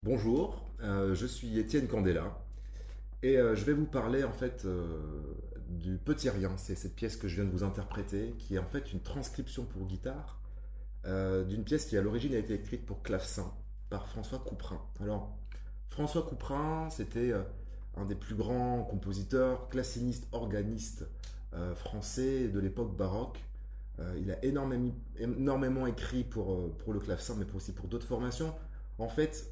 Bonjour, je suis Étienne Candela et je vais vous parler en fait du Petit Rien. C'est cette pièce que je viens de vous interpréter qui est en fait une transcription pour guitare d'une pièce qui à l'origine a été écrite pour clavecin par François Couperin. Alors François Couperin c'était un des plus grands compositeurs, classicistes, organistes français de l'époque baroque. Il a énormément écrit pour le clavecin mais aussi pour d'autres formations. En fait,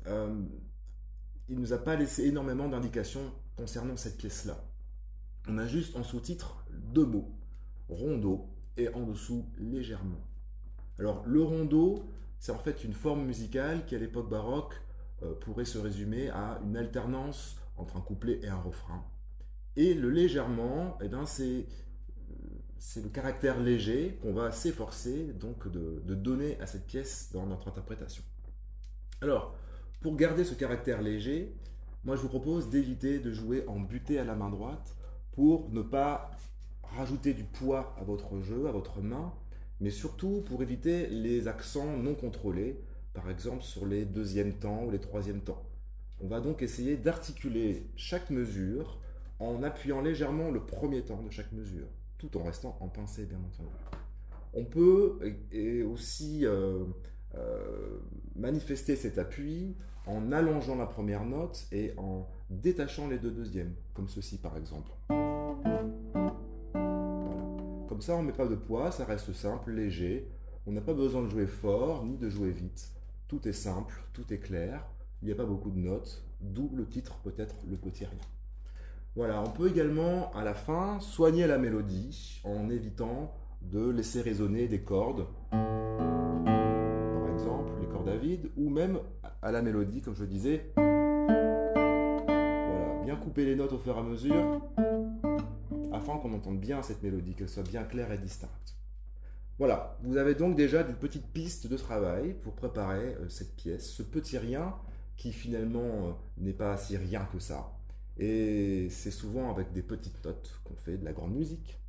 il ne nous a pas laissé énormément d'indications concernant cette pièce-là. On a juste en sous-titre deux mots, rondo et en dessous légèrement. Alors le rondo, c'est en fait une forme musicale qui à l'époque baroque pourrait se résumer à une alternance entre un couplet et un refrain. Et le légèrement, eh ben, c'est le caractère léger qu'on va s'efforcer donc de donner à cette pièce dans notre interprétation. Alors, pour garder ce caractère léger, moi je vous propose d'éviter de jouer en butée à la main droite pour ne pas rajouter du poids à votre jeu, à votre main, mais surtout pour éviter les accents non contrôlés, par exemple sur les deuxièmes temps ou les troisièmes temps. On va donc essayer d'articuler chaque mesure en appuyant légèrement le premier temps de chaque mesure, tout en restant en pincé bien entendu. On peut aussi manifester cet appui en allongeant la première note et en détachant les deux deuxièmes, comme ceci par exemple. Voilà. Comme ça, on ne met pas de poids, ça reste simple, léger. On n'a pas besoin de jouer fort ni de jouer vite. Tout est simple, tout est clair. Il n'y a pas beaucoup de notes, d'où le titre peut-être Le Petit Rien. Voilà, on peut également à la fin soigner la mélodie en évitant de laisser résonner des cordes, par exemple les cordes à vide, ou même à la mélodie, comme je le disais. Voilà, bien couper les notes au fur et à mesure, afin qu'on entende bien cette mélodie, qu'elle soit bien claire et distincte. Voilà, vous avez donc déjà des petites pistes de travail pour préparer cette pièce, ce petit rien qui finalement n'est pas si rien que ça. Et c'est souvent avec des petites notes qu'on fait de la grande musique.